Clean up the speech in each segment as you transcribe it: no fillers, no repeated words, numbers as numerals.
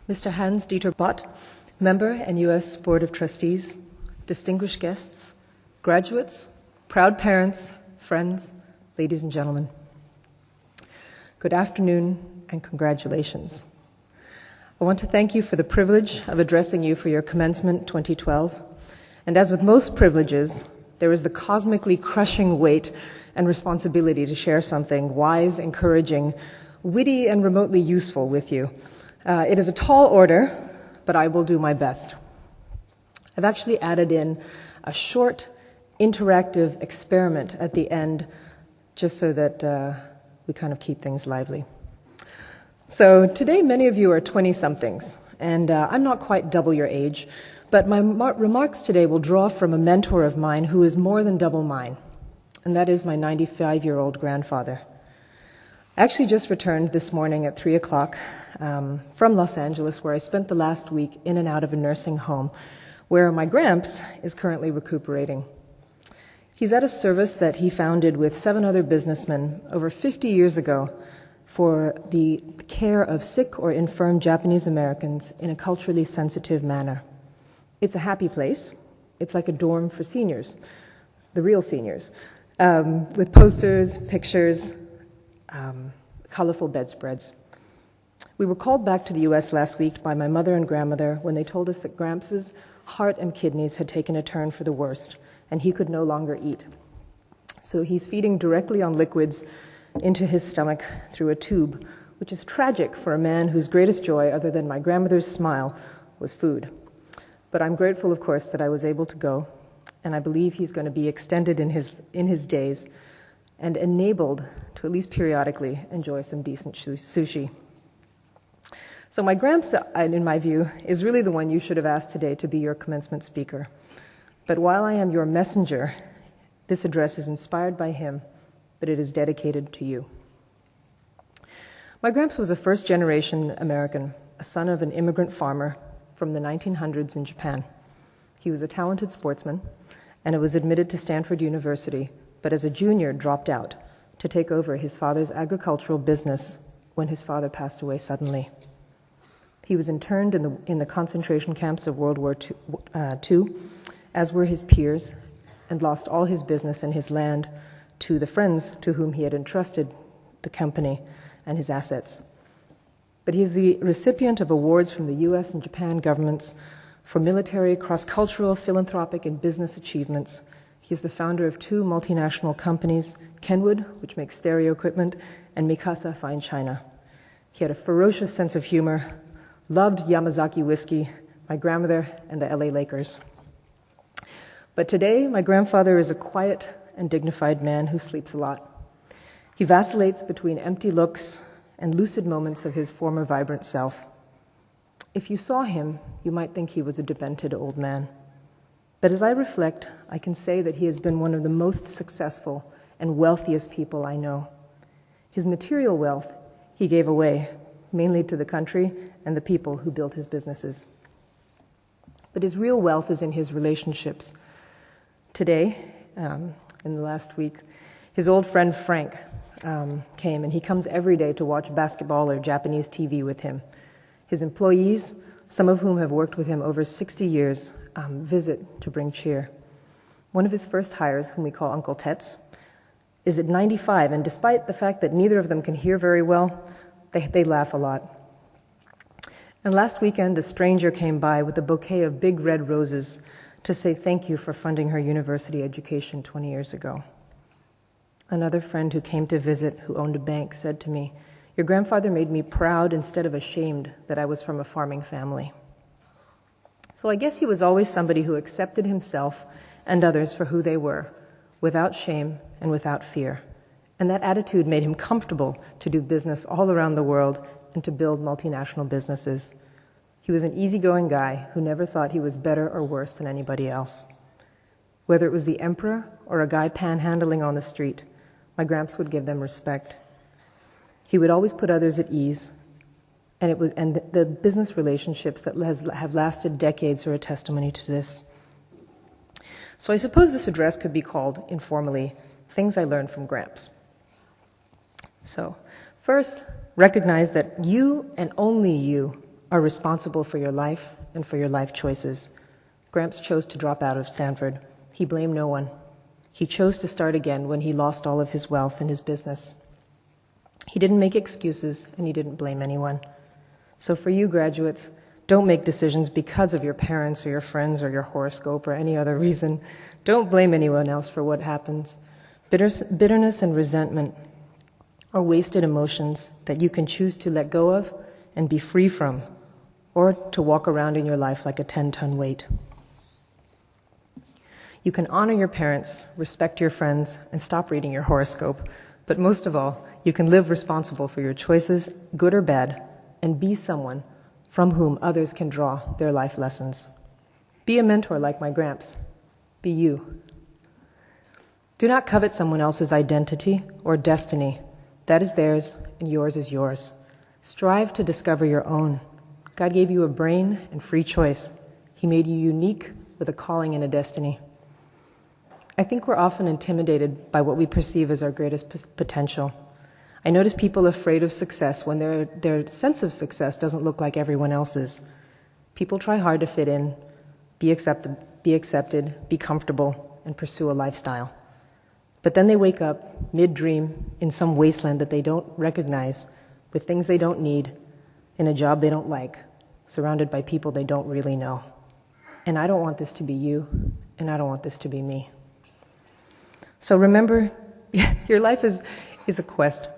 Mr. Hans-Dieter Bott, member NUS Board of Trustees, distinguished guests, graduates, proud parents, friends, ladies and gentlemen. Good afternoon and congratulations. I want to thank you for the privilege of addressing you for your commencement 2012. And as with most privileges, there is the cosmically crushing weight and responsibility to share something wise, encouraging, witty, and remotely useful with you. It is a tall order, but I will do my best. I've actually added in a short, interactive experiment at the end, just so that we kind of keep things lively. So today, many of you are 20-somethings, and I'm not quite double your age, but my remarks today will draw from a mentor of mine who is more than double mine, and that is my 95-year-old grandfather. I actually just returned this morning at 3 o'clock from Los Angeles, where I spent the last week in and out of a nursing home, where my Gramps is currently recuperating. He's at a service that he founded with 7 other businessmen over 50 years ago for the care of sick or infirm Japanese Americans in a culturally sensitive manner. It's a happy place. It's like a dorm for seniors, the real seniors, with posters, pictures, colorful bedspreads. We were called back to the U.S. last week by my mother and grandmother when they told us that Gramps' heart and kidneys had taken a turn for the worst, and he could no longer eat. So he's feeding directly on liquids into his stomach through a tube, which is tragic for a man whose greatest joy, other than my grandmother's smile, was food. But I'm grateful, of course, that I was able to go, and I believe he's going to be extended in his days and enabled to at least periodically enjoy some decent sushi. So my Gramps, in my view, is really the one you should have asked today to be your commencement speaker. But while I am your messenger, this address is inspired by him, but it is dedicated to you. My Gramps was a first-generation American, a son of an immigrant farmer from the 1900s in Japan. He was a talented sportsman and was admitted to Stanford University, but as a junior dropped out to take over his father's agricultural business when his father passed away suddenly. He was interned in the concentration camps of World War II, as were his peers, and lost all his business and his land to the friends to whom he had entrusted the company and his assets. But he is the recipient of awards from the U.S. and Japan governments for military, cross-cultural, philanthropic, and business achievements. He is the founder of 2 multinational companies, Kenwood, which makes stereo equipment, and Mikasa Fine China. He had a ferocious sense of humor, loved Yamazaki whiskey, my grandmother, and the LA Lakers. But today, my grandfather is a quiet and dignified man who sleeps a lot. He vacillates between empty looks and lucid moments of his former vibrant self. If you saw him, you might think he was a demented old man. But as I reflect, I can say that he has been one of the most successful and wealthiest people I know. His material wealth he gave away, mainly to the country and the people who built his businesses. But his real wealth is in his relationships. Today, in the last week, his old friend Frank came, and he comes every day to watch basketball or Japanese TV with him. His employees, some of whom have worked with him over 60 years, visit to bring cheer. One of his first hires, whom we call Uncle Tets, is at 95, and despite the fact that neither of them can hear very well, they laugh a lot. And last weekend, a stranger came by with a bouquet of big red roses to say thank you for funding her university education 20 years ago. Another friend who came to visit, who owned a bank, said to me, "Your grandfather made me proud instead of ashamed that I was from a farming family." So I guess he was always somebody who accepted himself and others for who they were, without shame and without fear. And that attitude made him comfortable to do business all around the world and to build multinational businesses. He was an easygoing guy who never thought he was better or worse than anybody else. Whether it was the emperor or a guy panhandling on the street, my Gramps would give them respect. He would always put others at ease, and the business relationships that have lasted decades are a testimony to this. So I suppose this address could be called, informally, Things I Learned from Gramps. So, first, recognize that you and only you are responsible for your life and for your life choices. Gramps chose to drop out of Stanford. He blamed no one. He chose to start again when he lost all of his wealth and his business. He didn't make excuses, and he didn't blame anyone. So for you graduates, don't make decisions because of your parents or your friends or your horoscope or any other reason. Don't blame anyone else for what happens. Bitterness and resentment are wasted emotions that you can choose to let go of and be free from, or to walk around in your life like a 10-ton weight. You can honor your parents, respect your friends, and stop reading your horoscope. But most of all, you can live responsible for your choices, good or bad, and be someone from whom others can draw their life lessons. Be a mentor like my Gramps. Be you. Do not covet someone else's identity or destiny. That is theirs, and yours is yours. Strive to discover your own. God gave you a brain and free choice. He made you unique with a calling and a destiny. I think we're often intimidated by what we perceive as our greatest potential. I notice people afraid of success when their sense of success doesn't look like everyone else's. People try hard to fit in, be accepted, be comfortable, and pursue a lifestyle. But then they wake up mid-dream in some wasteland that they don't recognize, with things they don't need, in a job they don't like, surrounded by people they don't really know. And I don't want this to be you, and I don't want this to be me. So remember, your life is a quest,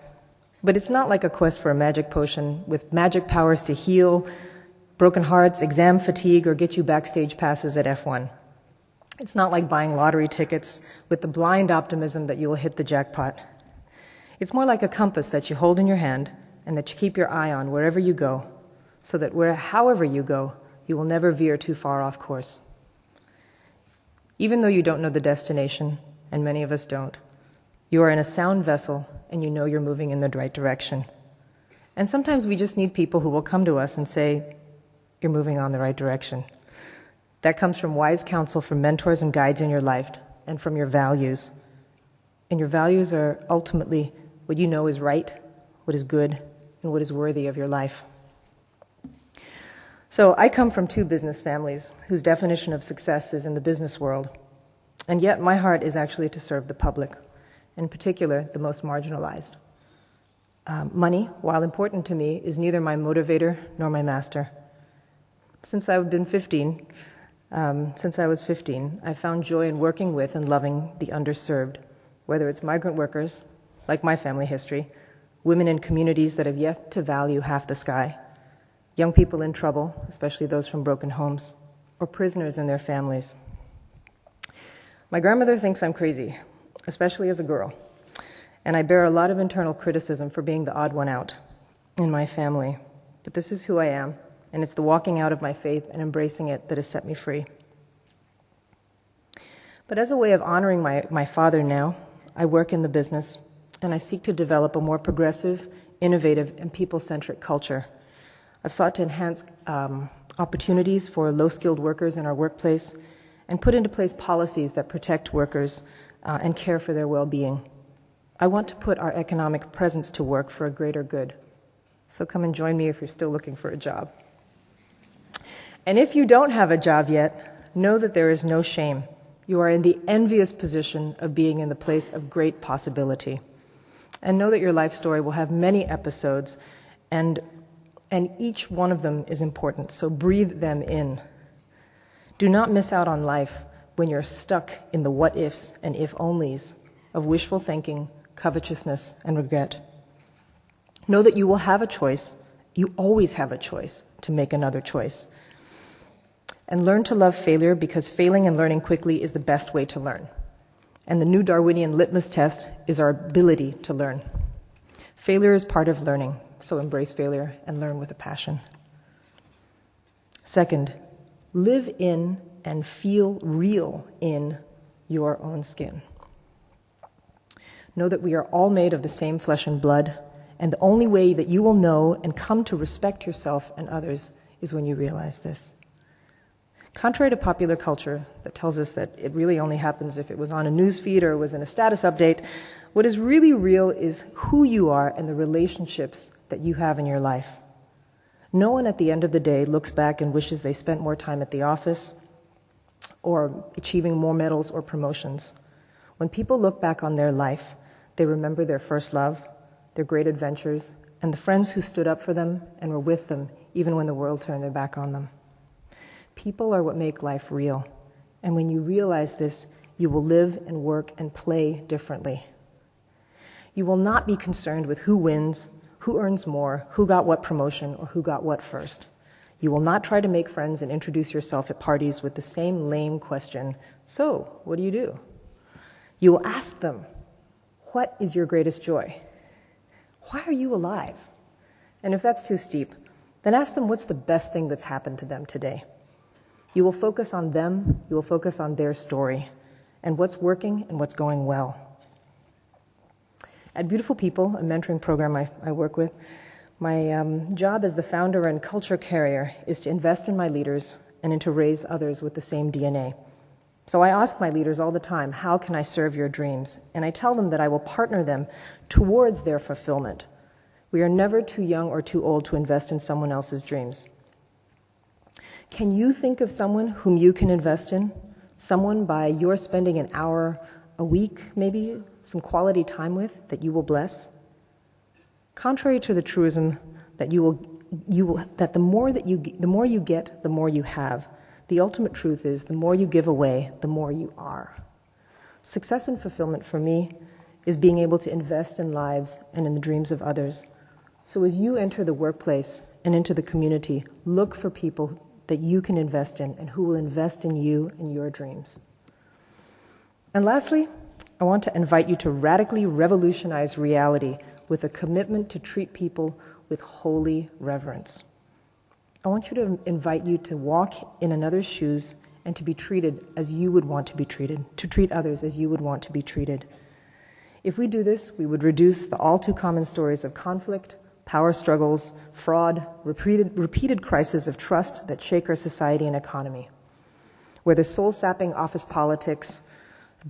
but it's not like a quest for a magic potion with magic powers to heal broken hearts, exam fatigue, or get you backstage passes at F1. It's not like buying lottery tickets with the blind optimism that you will hit the jackpot. It's more like a compass that you hold in your hand and that you keep your eye on wherever you go, so that however you go, you will never veer too far off course. Even though you don't know the destination, and many of us don't, you are in a sound vessel and you know you're moving in the right direction. And sometimes we just need people who will come to us and say, you're moving on the right direction. That comes from wise counsel from mentors and guides in your life and from your values. And your values are ultimately what you know is right, what is good, and what is worthy of your life. So I come from two business families whose definition of success is in the business world. And yet my heart is actually to serve the public, in particular the most marginalized. Money, while important to me, is neither my motivator nor my master. Since I was 15, I found joy in working with and loving the underserved, whether it's migrant workers, like my family history, women in communities that have yet to value half the sky, young people in trouble, especially those from broken homes, or prisoners and their families. My grandmother thinks I'm crazy, especially as a girl, and I bear a lot of internal criticism for being the odd one out in my family. But this is who I am, and it's the walking out of my faith and embracing it that has set me free. But as a way of honoring my father now, I work in the business, and I seek to develop a more progressive, innovative, and people-centric culture. I've sought to enhance opportunities for low-skilled workers in our workplace and put into place policies that protect workers and care for their well-being. I want to put our economic presence to work for a greater good. So come and join me if you're still looking for a job. And if you don't have a job yet, know that there is no shame. You are in the envious position of being in the place of great possibility. And know that your life story will have many episodes, and each one of them is important, so breathe them in. Do not miss out on life when you're stuck in the what-ifs and if-onlys of wishful thinking, covetousness, and regret. Know that you will have a choice. You always have a choice to make another choice. And learn to love failure, because failing and learning quickly is the best way to learn. And the new Darwinian litmus test is our ability to learn. Failure is part of learning, so embrace failure and learn with a passion. Second, live in and feel real in your own skin. Know that we are all made of the same flesh and blood, and the only way that you will know and come to respect yourself and others is when you realize this. Contrary to popular culture that tells us that it really only happens if it was on a news feed or was in a status update, what is really real is who you are and the relationships that you have in your life. No one at the end of the day looks back and wishes they spent more time at the office or achieving more medals or promotions. When people look back on their life, they remember their first love, their great adventures, and the friends who stood up for them and were with them even when the world turned their back on them. People are what make life real, and when you realize this, you will live and work and play differently. You will not be concerned with who wins, who earns more, who got what promotion, or who got what first. You will not try to make friends and introduce yourself at parties with the same lame question, "So, what do you do?" You will ask them, "What is your greatest joy? Why are you alive?" And if that's too steep, then ask them what's the best thing that's happened to them today. You will focus on them, you will focus on their story, and what's working and what's going well. At Beautiful People, a mentoring program I work with, my job as the founder and culture carrier is to invest in my leaders and to raise others with the same DNA. So I ask my leaders all the time, how can I serve your dreams? And I tell them that I will partner them towards their fulfillment. We are never too young or too old to invest in someone else's dreams. Can you think of someone whom you can invest in? Someone by your spending an hour a week, maybe, some quality time with, that you will bless? Contrary to the truism that that the more you get, the more you have, the ultimate truth is the more you give away, the more you are. Success and fulfillment for me is being able to invest in lives and in the dreams of others. So as you enter the workplace and into the community, look for people that you can invest in and who will invest in you and your dreams. And lastly, I want to invite you to radically revolutionize reality with a commitment to treat people with holy reverence. I want you to invite you to walk in another's shoes and to be treated as you would want to be treated, to treat others as you would want to be treated. If we do this, we would reduce the all too common stories of conflict, power struggles, fraud, repeated crises of trust that shake our society and economy, where the soul-sapping office politics,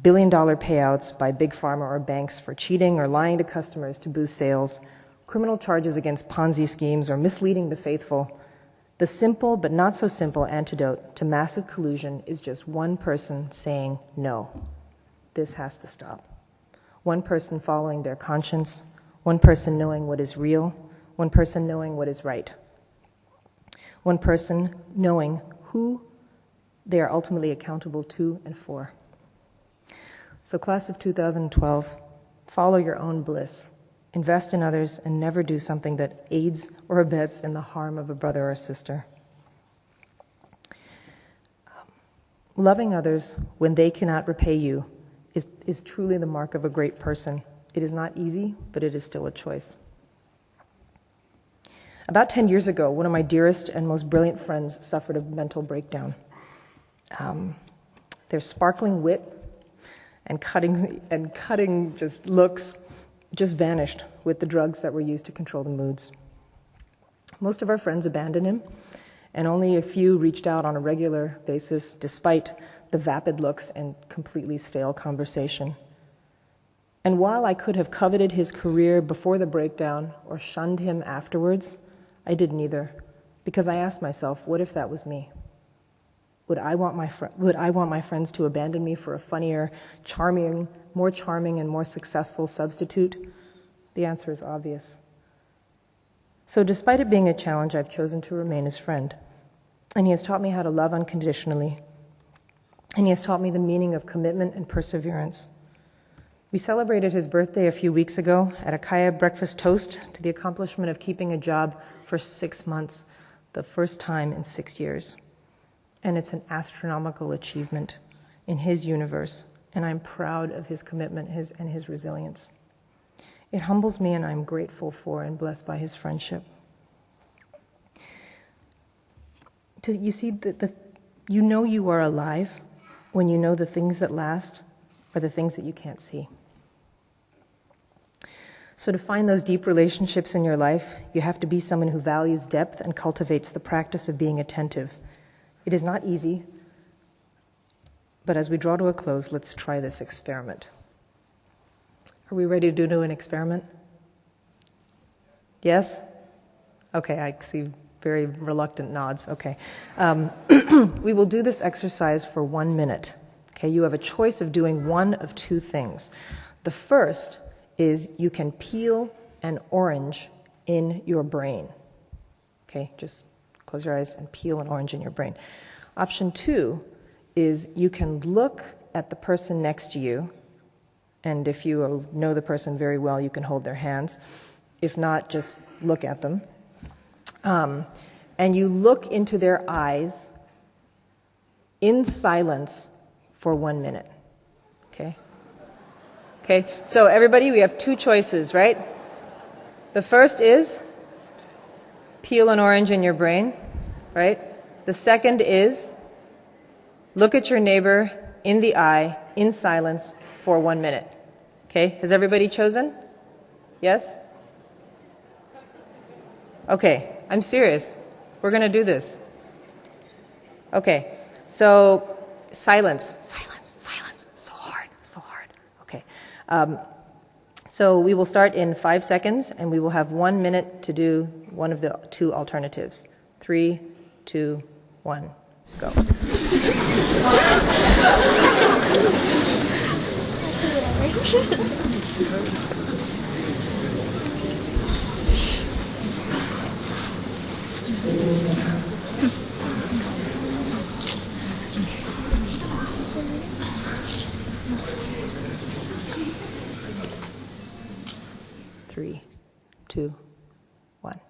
billion-dollar payouts by big pharma or banks for cheating or lying to customers to boost sales, criminal charges against Ponzi schemes or misleading the faithful, the simple but not so simple antidote to massive collusion is just one person saying no. This has to stop. One person following their conscience, one person knowing what is real, one person knowing what is right. One person knowing who they are ultimately accountable to and for. So class of 2012, follow your own bliss. Invest in others and never do something that aids or abets in the harm of a brother or sister. Loving others when they cannot repay you is truly the mark of a great person. It is not easy, but it is still a choice. About 10 years ago, one of my dearest and most brilliant friends suffered a mental breakdown. Their sparkling wit and cutting just looks just vanished with the drugs that were used to control the moods. Most of our friends abandoned him, and only a few reached out on a regular basis despite the vapid looks and completely stale conversation. And while I could have coveted his career before the breakdown or shunned him afterwards, I did neither, because I asked myself, what if that was me? Would I want my friends to abandon me for a funnier, more charming and more successful substitute? The answer is obvious. So despite it being a challenge, I've chosen to remain his friend. And he has taught me how to love unconditionally. And he has taught me the meaning of commitment and perseverance. We celebrated his birthday a few weeks ago at a Kaya breakfast toast to the accomplishment of keeping a job for 6 months, the first time in 6 years. And it's an astronomical achievement in his universe, and I'm proud of his commitment and his resilience. It humbles me, and I'm grateful for and blessed by his friendship. You see, you know you are alive when you know the things that last are the things that you can't see. So to find those deep relationships in your life, you have to be someone who values depth and cultivates the practice of being attentive. It is not easy, but as we draw to a close, let's try this experiment. Are we ready to do an experiment? Yes? Okay, I see very reluctant nods. Okay. We will do this exercise for 1 minute. Okay, you have a choice of doing one of two things. The first is you can peel an orange in your brain. Okay, just close your eyes and peel an orange in your brain. Option 2 is you can look at the person next to you, and if you know the person very well, you can hold their hands. If not, just look at them. And you look into their eyes in silence for 1 minute. Okay? Okay, so everybody, we have two choices, right? The first is peel an orange in your brain, right? The second is look at your neighbor in the eye in silence for 1 minute. Okay, has everybody chosen? Yes? Okay, I'm serious. We're going to do this. Okay, so silence. Silence, silence. So hard, so hard. Okay. So we will start in 5 seconds, and we will have 1 minute to do one of the two alternatives. 3, 2, 1, go. Three, 2, 1.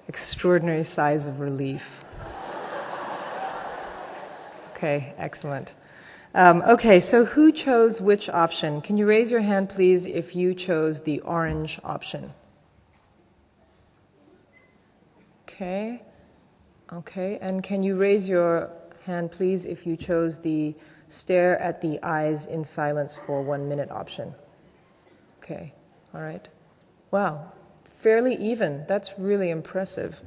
Extraordinary sighs of relief. Okay, excellent. Okay, so who chose which option? Can you raise your hand, please, if you chose the orange option? Okay. Okay, and can you raise your hand, please, if you chose the stare at the eyes in silence for 1 minute option? Okay, all right. Wow, fairly even. That's really impressive.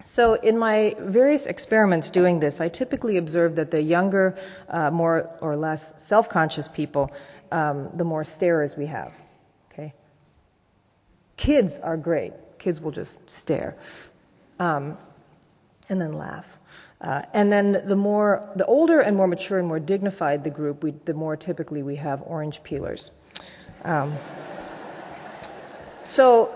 So in my various experiments doing this, I typically observe that the younger, more or less self-conscious people, the more starers we have. Okay. Kids are great. Kids will just stare, and then laugh. And then the older and more mature and more dignified the group, the more typically we have orange peelers. So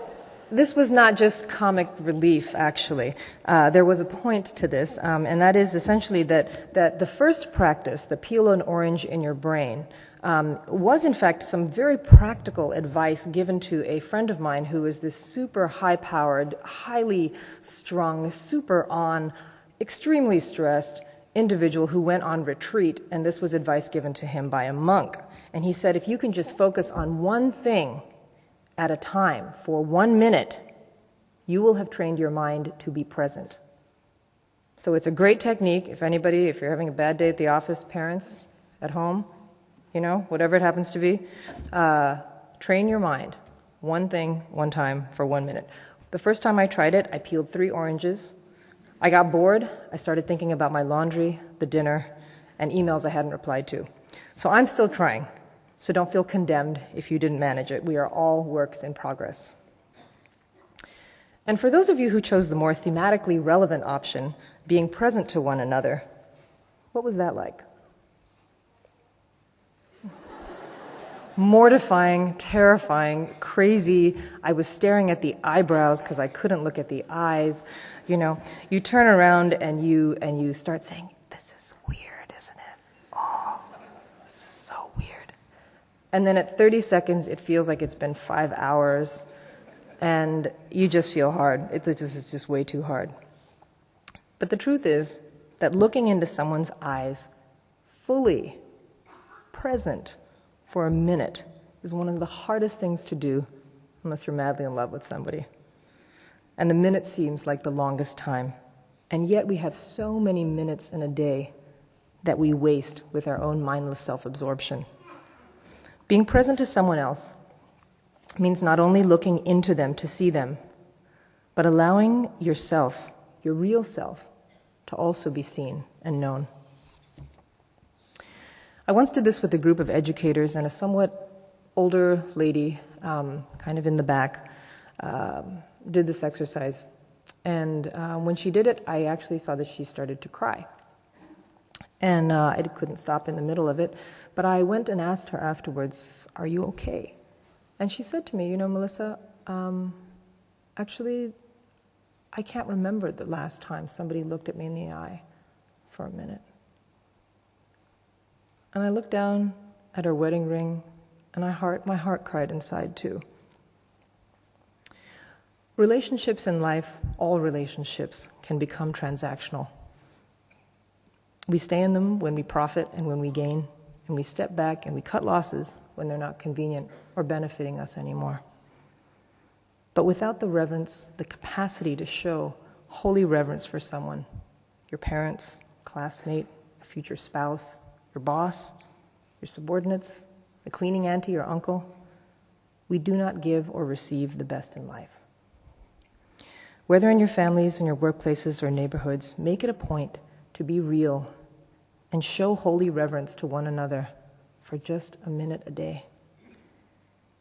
this was not just comic relief, actually. There was a point to this, and that is essentially that the first practice, the peel an orange in your brain, was in fact some very practical advice given to a friend of mine who is this super high-powered, highly strung, super on, extremely stressed individual who went on retreat, and this was advice given to him by a monk. And he said, if you can just focus on one thing at a time for 1 minute, you will have trained your mind to be present. So it's a great technique if you're having a bad day at the office, parents, at home, whatever it happens to be, train your mind. One thing, one time for 1 minute. The first time I tried it, I peeled 3 oranges. I got bored. I started thinking about my laundry, the dinner, and emails I hadn't replied to. So I'm still trying. So don't feel condemned if you didn't manage it. We are all works in progress. And for those of you who chose the more thematically relevant option, being present to one another, what was that like? Mortifying, terrifying, crazy. I was staring at the eyebrows because I couldn't look at the eyes. You turn around and you start saying, this is weird, isn't it? Oh, this is so weird. And then at 30 seconds, it feels like it's been 5 hours, and you just feel hard. It's just way too hard. But the truth is that looking into someone's eyes, fully present for a minute, is one of the hardest things to do unless you're madly in love with somebody. And the minute seems like the longest time. And yet we have so many minutes in a day that we waste with our own mindless self-absorption. Being present to someone else means not only looking into them to see them, but allowing yourself, your real self, to also be seen and known. I once did this with a group of educators and a somewhat older lady kind of in the back, did this exercise. And when she did it, I actually saw that she started to cry. And I couldn't stop in the middle of it, but I went and asked her afterwards, "Are you okay?" And she said to me, "You know, Melissa, actually, I can't remember the last time somebody looked at me in the eye for a minute." And I looked down at her wedding ring, and my heart cried inside too. Relationships in life, all relationships, can become transactional. We stay in them when we profit and when we gain, and we step back and we cut losses when they're not convenient or benefiting us anymore. But without the reverence, the capacity to show holy reverence for someone, your parents, classmate, a future spouse, your boss, your subordinates, the cleaning auntie or uncle, we do not give or receive the best in life. Whether in your families, in your workplaces, or neighborhoods, make it a point to be real and show holy reverence to one another for just a minute a day.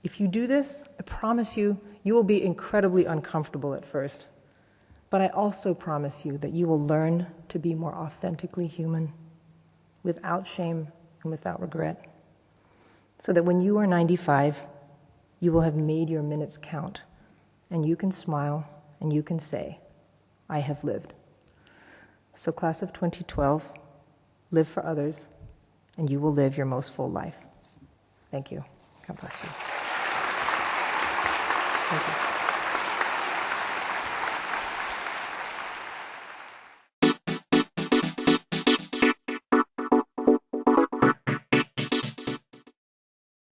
If you do this, I promise you, you will be incredibly uncomfortable at first. But I also promise you that you will learn to be more authentically human, without shame and without regret, so that when you are 95, you will have made your minutes count, and you can smile and you can say, "I have lived." So class of 2012, live for others, and you will live your most full life. Thank you. God bless you. Thank you.